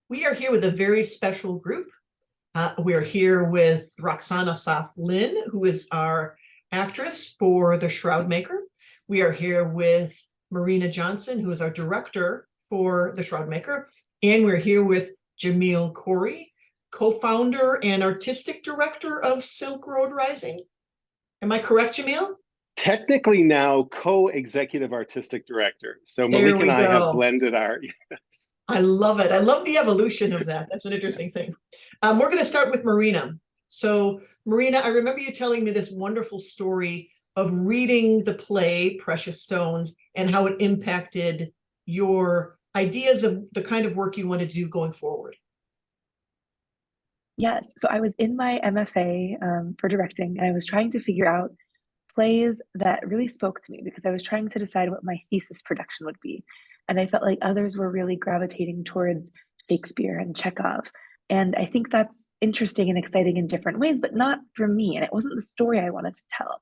We are here with a very special group. We're here with Roxane Assaf-Lynn, who is our actress for the Shroud Maker. We are here with Marina Johnson, who is our director for the Shroud Maker. And we're here with Jamil Khoury, co-founder and artistic director of Silk Road Rising. Am I correct, Jamil? Technically now co-executive artistic director. So There Malik we and I have go. blended our yes. I love it. I love the evolution of that. That's an interesting thing. We're going to start with Marina. So, Marina, I remember you telling me this wonderful story of reading the play Precious Stones and how it impacted your ideas of the kind of work you wanted to do going forward. Yes. So I was in my MFA for directing, and I was trying to figure out plays that really spoke to me because I was trying to decide what my thesis production would be. And I felt like others were really gravitating towards Shakespeare and Chekhov. And I think that's interesting and exciting in different ways, but not for me. And it wasn't the story I wanted to tell.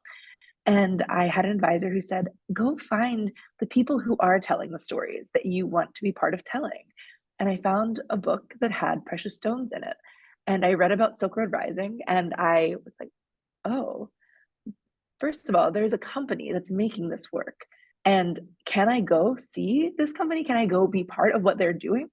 And I had an advisor who said, go find the people who are telling the stories that you want to be part of telling. And I found a book that had Precious Stones in it. And I read about Silk Road Rising, and I was like, oh, first of all, there's a company that's making this work. And can I go see this company? Can I go be part of what they're doing?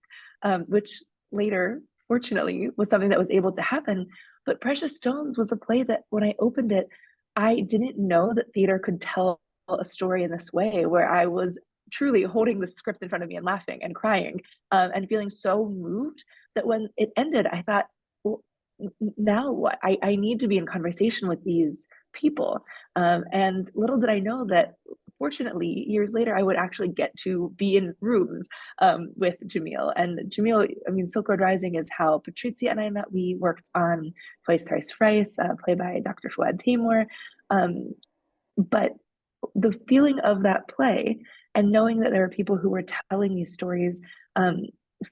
Which later, fortunately, was something that was able to happen. But Precious Stones was a play that when I opened it, I didn't know that theater could tell a story in this way, where I was truly holding the script in front of me and laughing and crying and feeling so moved that when it ended, I thought, well, now what? I need to be in conversation with these people. And little did I know that fortunately, years later, I would actually get to be in rooms with Jamil. And Jamil, I mean, Silk Road Rising is how Patrizia and I met. We worked on Twice, Thrice, Thrice, played by Dr. Fouad Taimur. But the feeling of that play and knowing that there were people who were telling these stories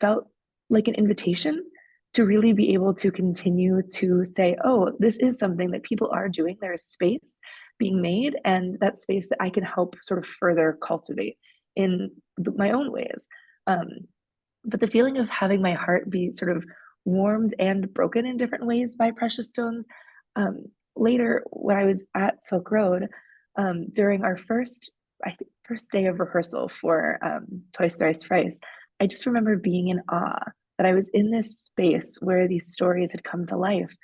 felt like an invitation to really be able to continue to say, oh, this is something that people are doing. There is space being made, and that space that I can help sort of further cultivate in my own ways. But the feeling of having my heart be sort of warmed and broken in different ways by Precious Stones. Later, when I was at Silk Road, during our first day of rehearsal for Twice, Thrice, Thrice, I just remember being in awe that I was in this space where these stories had come to life.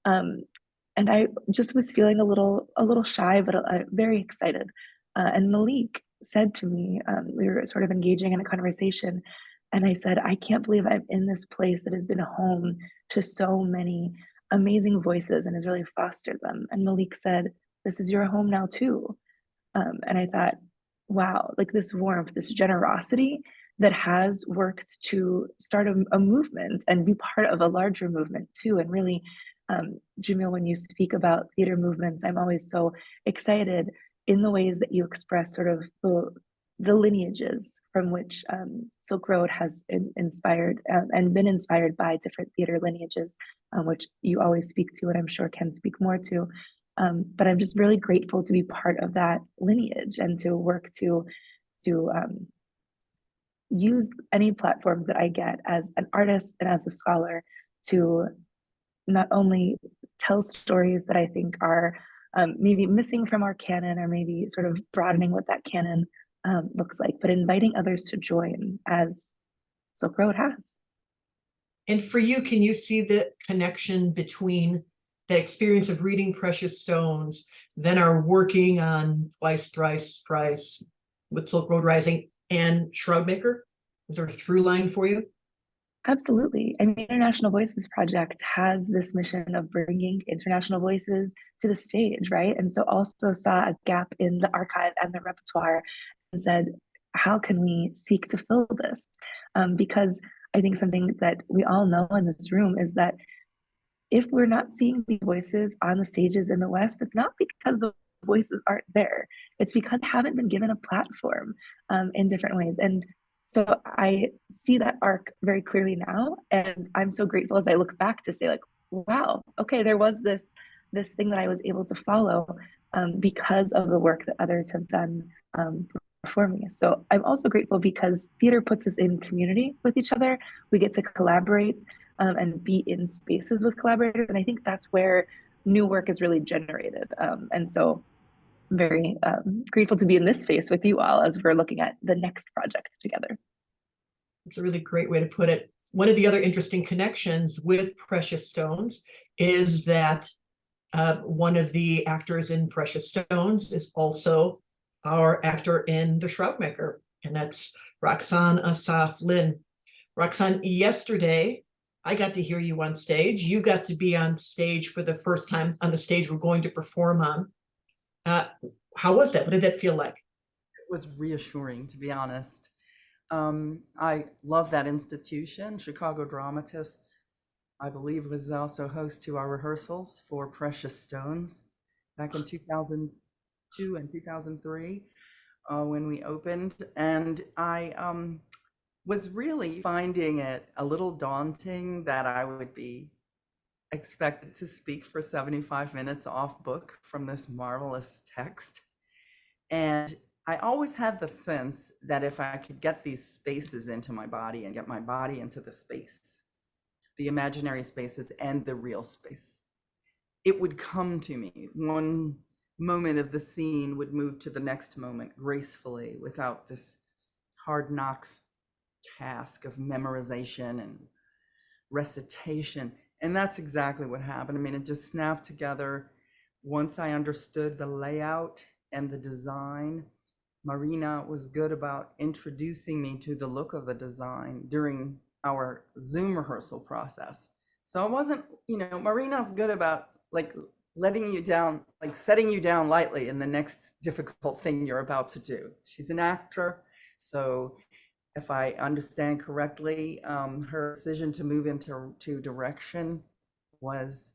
And I just was feeling a little shy, but very excited. And Malik said to me, we were sort of engaging in a conversation, and I said, I can't believe I'm in this place that has been home to so many amazing voices and has really fostered them. And Malik said, this is your home now too. And I thought, wow, like this warmth, this generosity that has worked to start a movement and be part of a larger movement too. And really, Jamil, when you speak about theater movements, I'm always so excited in the ways that you express sort of the lineages from which Silk Road has inspired and been inspired by different theater lineages, which you always speak to and I'm sure can speak more to. But I'm just really grateful to be part of that lineage and to work to use any platforms that I get as an artist and as a scholar to not only tell stories that I think are maybe missing from our canon or maybe sort of broadening what that canon looks like, but inviting others to join as Silk Road has. And for you, can you see the connection between the experience of reading Precious Stones, then are working on Twice, Thrice, Thrice with Silk Road Rising and Shroud Maker? Is there a through line for you? Absolutely. I mean, International Voices Project has this mission of bringing international voices to the stage, right? And so also saw a gap in the archive and the repertoire and said, how can we seek to fill this? Because I think something that we all know in this room is that if we're not seeing these voices on the stages in the West, it's not because the voices aren't there. It's because they haven't been given a platform in different ways. And so I see that arc very clearly now. And I'm so grateful as I look back to say, like, wow, okay, there was this thing that I was able to follow because of the work that others have done for me. So I'm also grateful because theater puts us in community with each other. We get to collaborate and be in spaces with collaborators. And I think that's where new work is really generated. And so I'm very grateful to be in this space with you all as we're looking at the next project together. It's a really great way to put it. One of the other interesting connections with Precious Stones is that one of the actors in Precious Stones is also our actor in The Shroud Maker, and that's Roxane Assaf-Lynn. Roxane, yesterday, I got to hear you on stage. You got to be on stage for the first time on the stage we're going to perform on. How was that? What did that feel like? It was reassuring, to be honest. I love that institution. Chicago Dramatists, I believe, was also host to our rehearsals for Precious Stones back in 2002 and 2003 when we opened. And I was really finding it a little daunting that I would be expected to speak for 75 minutes off book from this marvelous text. And I always had the sense that if I could get these spaces into my body and get my body into the space, the imaginary spaces and the real space, it would come to me. One moment of the scene would move to the next moment gracefully without this hard knocks task of memorization and recitation. And that's exactly what happened. I mean, it just snapped together once I understood the layout and the design. Marina was good about introducing me to the look of the design during our Zoom rehearsal process. So I wasn't, Marina's good about like letting you down, like setting you down lightly in the next difficult thing you're about to do. She's an actor. So if I understand correctly, her decision to move into direction was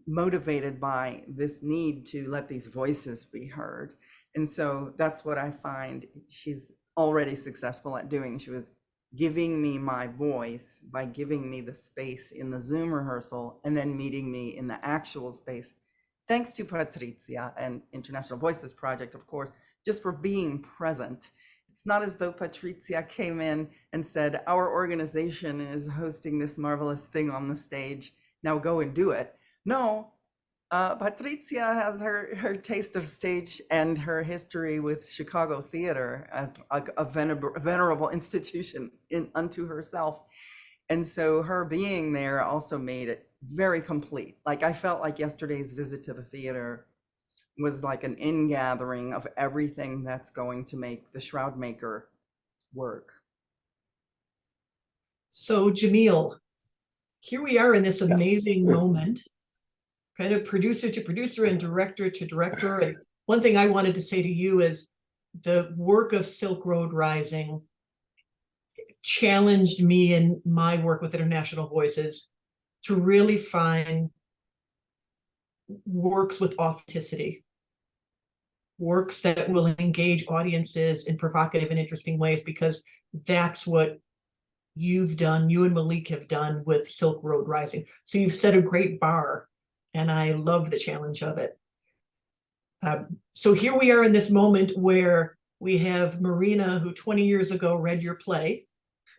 motivated by this need to let these voices be heard. And so that's what I find she's already successful at doing. She was giving me my voice by giving me the space in the Zoom rehearsal and then meeting me in the actual space. Thanks to Patrizia and International Voices Project, of course, just for being present. It's not as though Patrizia came in and said, our organization is hosting this marvelous thing on the stage. Now go and do it. No, Patrizia has her taste of stage and her history with Chicago theater as a venerable institution unto herself. And so her being there also made it very complete. Like I felt like yesterday's visit to the theater was like an ingathering of everything that's going to make the Shroud Maker work. So Jamil, here we are in this Yes. amazing moment, kind of producer to producer and director to director. And one thing I wanted to say to you is the work of Silk Road Rising challenged me in my work with International Voices to really find works with authenticity, works that will engage audiences in provocative and interesting ways, because that's what you've done, you and Malik have done with Silk Road Rising. So you've set a great bar, and I love the challenge of it. So here we are in this moment where we have Marina, who 20 years ago read your play.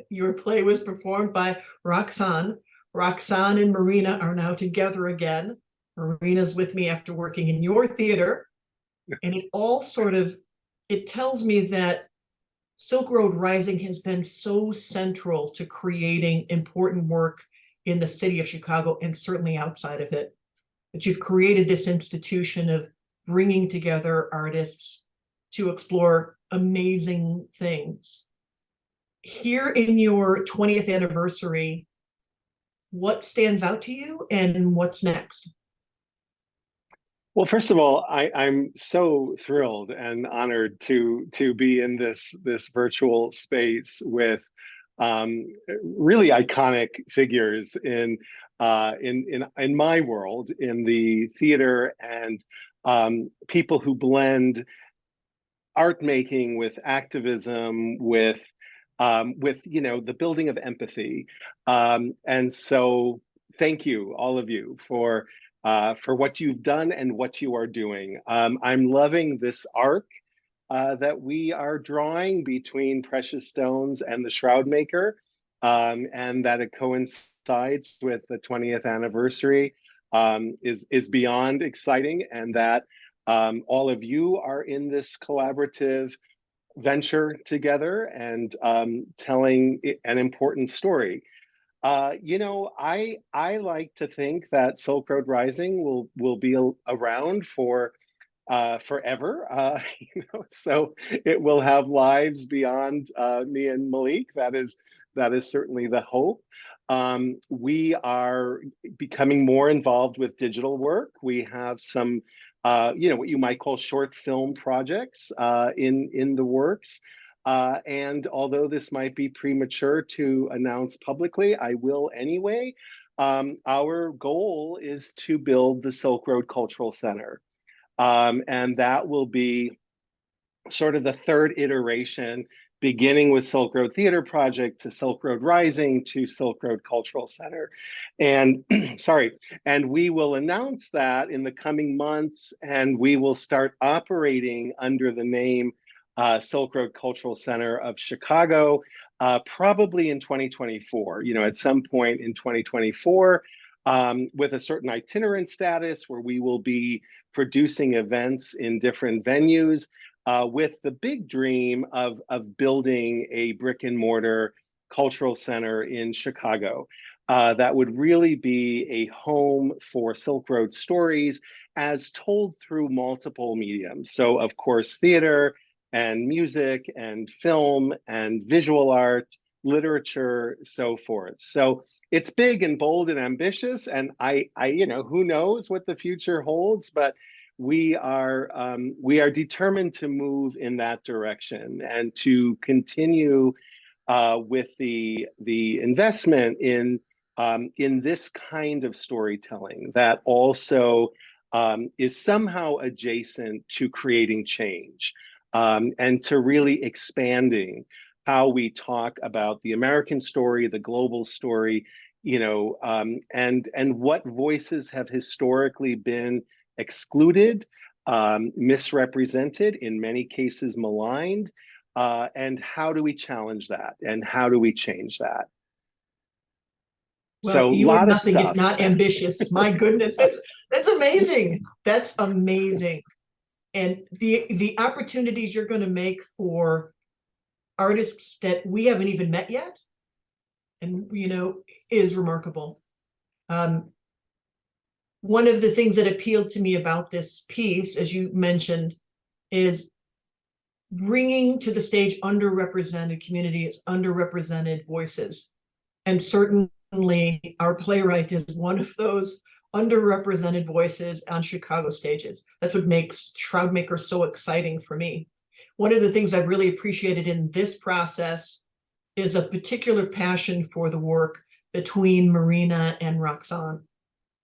Your play was performed by Roxane. Roxane and Marina are now together again. Marina's with me after working in your theater. And it all sort of, it tells me that Silk Road Rising has been so central to creating important work in the city of Chicago and certainly outside of it. That you've created this institution of bringing together artists to explore amazing things. Here in your 20th anniversary, what stands out to you and what's next? Well, first of all, I'm so thrilled and honored to be in this virtual space with really iconic figures in my world, in the theater, and people who blend art making with activism, with the building of empathy. And so thank you, all of you, for what you've done and what you are doing. I'm loving this arc that we are drawing between Precious Stones and the Shroud Maker, and that it coincides with the 20th anniversary is beyond exciting, and that all of you are in this collaborative venture together and telling an important story. I like to think that Silk Road Rising will be around for forever. So it will have lives beyond me and Malik. That is certainly the hope. We are becoming more involved with digital work. We have some, what you might call short film projects in the works. And although this might be premature to announce publicly, I will anyway. Our goal is to build the Silk Road Cultural Center. And that will be sort of the third iteration, beginning with Silk Road Theater Project to Silk Road Rising to Silk Road Cultural Center. And sorry, and we will announce that in the coming months, and we will start operating under the name Silk Road Cultural Center of Chicago, probably in 2024, at some point in 2024, with a certain itinerant status where we will be producing events in different venues, with the big dream of building a brick and mortar cultural center in Chicago that would really be a home for Silk Road stories as told through multiple mediums. So, of course, theater and music and film and visual art, literature, so forth. So it's big and bold and ambitious, and I who knows what the future holds, but we are determined to move in that direction and to continue with the investment in this kind of storytelling that also is somehow adjacent to creating change, and to really expanding how we talk about the American story, the global story, and what voices have historically been excluded, misrepresented, in many cases maligned, and how do we challenge that, and how do we change that? Well, So a you are lot of nothing if stuff. not ambitious. My goodness, that's amazing. That's amazing. And the opportunities you're going to make for artists that we haven't even met yet, and is remarkable. One of the things that appealed to me about this piece, as you mentioned, is bringing to the stage underrepresented communities, underrepresented voices. And certainly our playwright is one of those underrepresented voices on Chicago stages. That's what makes Shroud Maker so exciting for me. One of the things I've really appreciated in this process is a particular passion for the work between Marina and Roxane.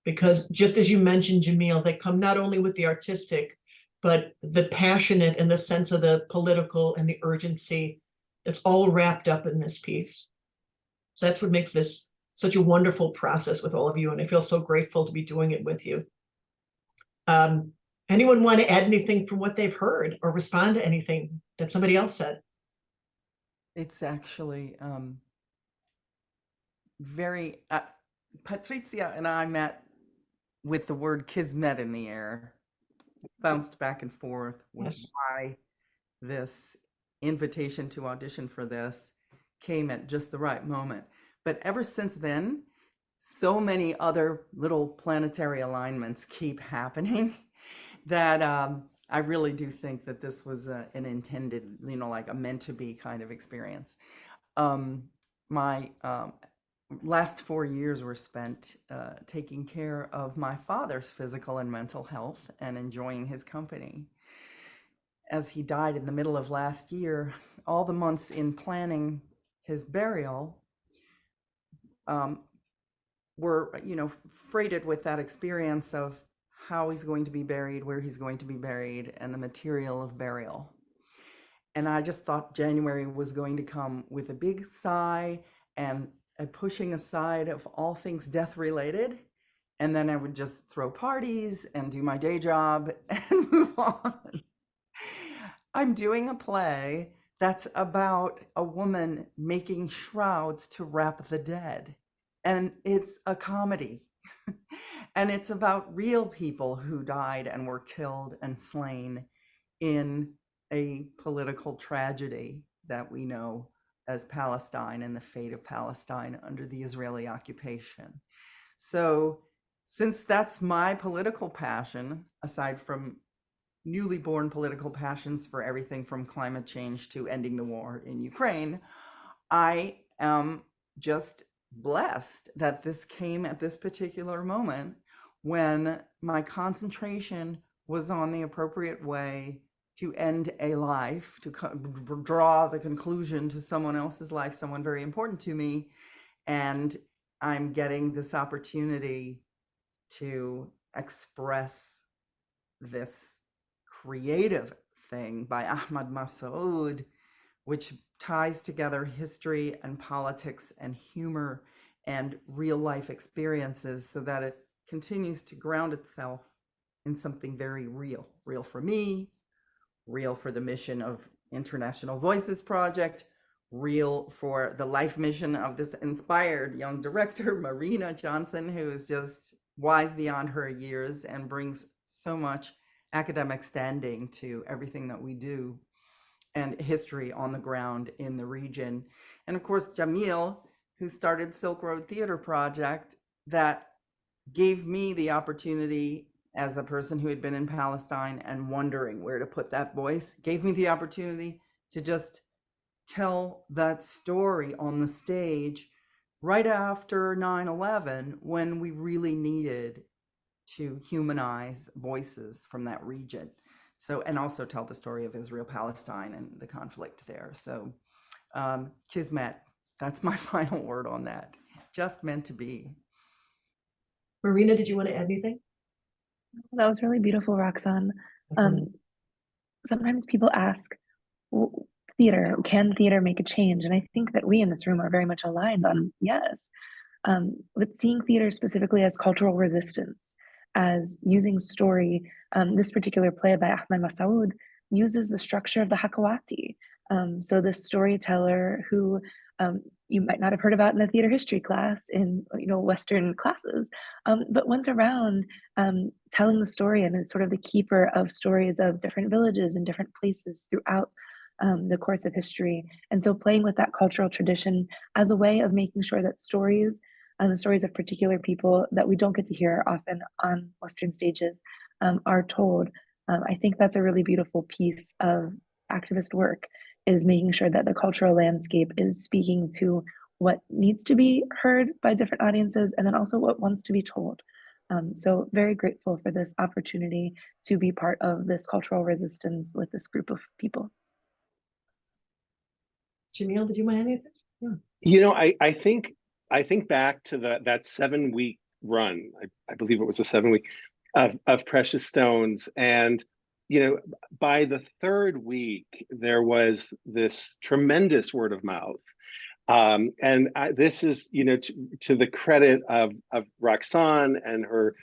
Because just as you mentioned, Jamil, they come not only with the artistic, but the passionate and the sense of the political and the urgency. It's all wrapped up in this piece. So that's what makes this such a wonderful process with all of you. And I feel so grateful to be doing it with you. Anyone want to add anything from what they've heard or respond to anything that somebody else said? It's actually very, Patrizia and I met with the word kismet in the air, bounced back and forth with Yes. why this invitation to audition for this came at just the right moment. But ever since then, so many other little planetary alignments keep happening that I really do think that this was an intended, like a meant to be kind of experience. My last 4 years were spent taking care of my father's physical and mental health and enjoying his company. As he died in the middle of last year, all the months in planning his burial were, freighted with that experience of how he's going to be buried, where he's going to be buried, and the material of burial. And I just thought January was going to come with a big sigh and a pushing aside of all things death related. And then I would just throw parties and do my day job and move on. I'm doing a play that's about a woman making shrouds to wrap the dead. And it's a comedy. And it's about real people who died and were killed and slain in a political tragedy that we know as Palestine and the fate of Palestine under the Israeli occupation. So, since that's my political passion, aside from newly born political passions for everything from climate change to ending the war in Ukraine, I am just blessed that this came at this particular moment when my concentration was on the appropriate way to end a life, to draw the conclusion to someone else's life, someone very important to me. And I'm getting this opportunity to express this creative thing by Ahmad Massoud, which ties together history and politics and humor and real life experiences so that it continues to ground itself in something very real. Real for me, real for the mission of International Voices Project, real for the life mission of this inspired young director, Marina Johnson, who is just wise beyond her years and brings so much academic standing to everything that we do and history on the ground in the region. And of course, Jamil, who started Silk Road Theater Project, that gave me the opportunity as a person who had been in Palestine and wondering where to put that voice, gave me the opportunity to just tell that story on the stage right after 9/11, when we really needed to humanize voices from that region. So, and also tell the story of Israel-Palestine and the conflict there. So, Kismet, that's my final word on that. Just meant to be. Marina, did you want to add anything? That was really beautiful, Roxane. Mhm. Sometimes people ask, theater, can theater make a change? And I think that we in this room are very much aligned on yes. But seeing theater specifically as cultural resistance, as using story, this particular play by Ahmed Massoud uses the structure of the Hakawati. So the storyteller who you might not have heard about in a theater history class in Western classes, but went around telling the story and is sort of the keeper of stories of different villages and different places throughout the course of history. And so playing with that cultural tradition as a way of making sure that stories and the stories of particular people that we don't get to hear often on Western stages are told. I think that's a really beautiful piece of activist work, is making sure that the cultural landscape is speaking to what needs to be heard by different audiences and then also what wants to be told. So very grateful for this opportunity to be part of this cultural resistance with this group of people. Jamil, did you want anything? Yeah. You know, I think back to that 7-week run. I believe it was a 7-week of Precious Stones, and by the third week there was this tremendous word of mouth. And this is, to the credit of Roxane and her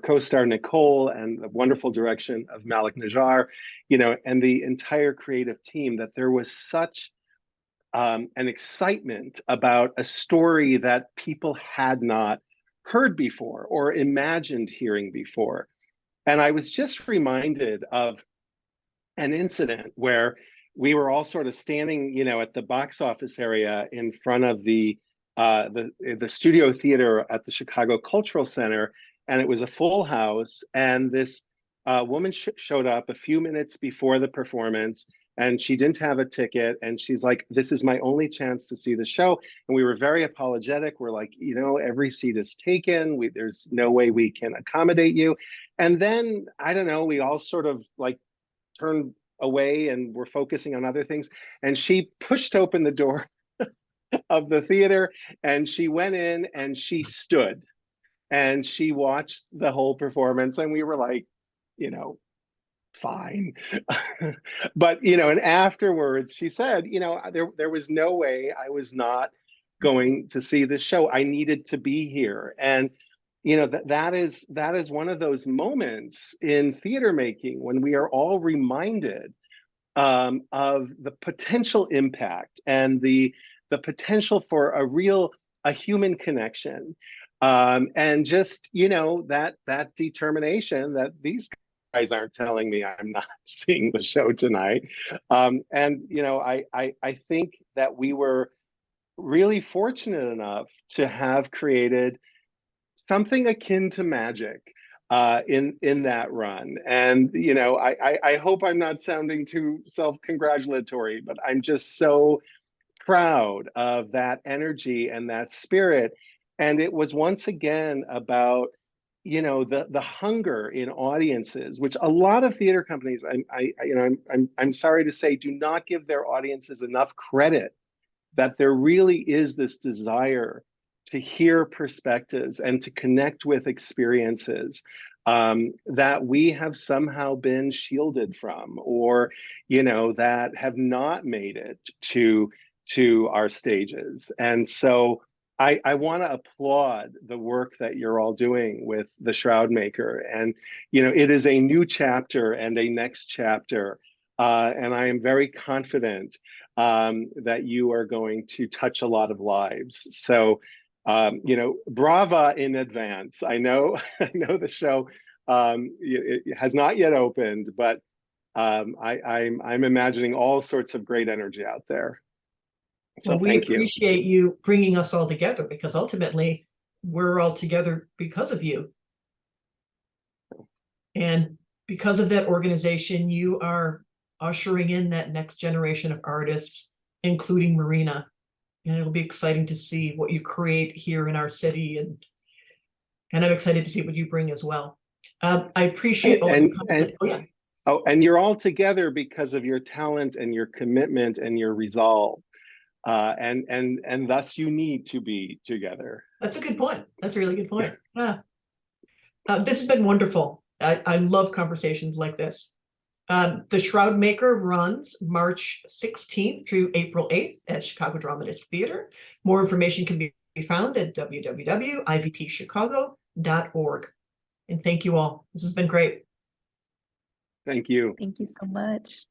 co-star Nicole, and the wonderful direction of Malik Najjar, and the entire creative team, that there was such an excitement about a story that people had not heard before or imagined hearing before. And I was just reminded of an incident where we were all sort of standing, at the box office area in front of the studio theater at the Chicago Cultural Center, and it was a full house. And this woman showed up a few minutes before the performance, and she didn't have a ticket. And she's like, "This is my only chance to see the show." And we were very apologetic. We're like, every seat is taken. There's no way we can accommodate you. And then, I don't know, we all sort of like turned away and were focusing on other things. And she pushed open the door of the theater, and she went in and she stood and she watched the whole performance. And we were like, fine. But, and afterwards she said, there was no way I was not going to see this show. I needed to be here. And that is one of those moments in theater making when we are all reminded of the potential impact and the potential for a human connection, and just, you know, that determination that these guys aren't telling me I'm not seeing the show tonight. And you know, I think that we were really fortunate enough to have created something akin to magic in that run. And you know, I hope I'm not sounding too self-congratulatory, but I'm just so proud of that energy and that spirit. And it was once again about, you know, the hunger in audiences, which a lot of theater companies, I'm sorry to say, do not give their audiences enough credit, that there really is this desire to hear perspectives and to connect with experiences that we have somehow been shielded from, or, you know, that have not made it to our stages. And so I want to applaud the work that you're all doing with the Shroud Maker. And, you know, it is a new chapter and a next chapter. And I am very confident that you are going to touch a lot of lives. So, you know, brava in advance. I know, I know the show it has not yet opened, but I'm imagining all sorts of great energy out there. So Well, we thank you. appreciate you bringing us all together, because ultimately we're all together because of you. And because of that organization, you are ushering in that next generation of artists, including Marina. And it'll be exciting to see what you create here in our city. And I'm excited to see what you bring as well. I appreciate all your comments. Oh, yeah. Oh, and you're all together because of your talent and your commitment and your resolve. And thus you need to be together. That's a good point. That's a really good point. Yeah. This has been wonderful. I love conversations like this. The Shroud Maker runs March 16th through April 8th at Chicago Dramatist Theater. More information can be found at www.ivpchicago.org. And thank you all. This has been great. Thank you. Thank you so much.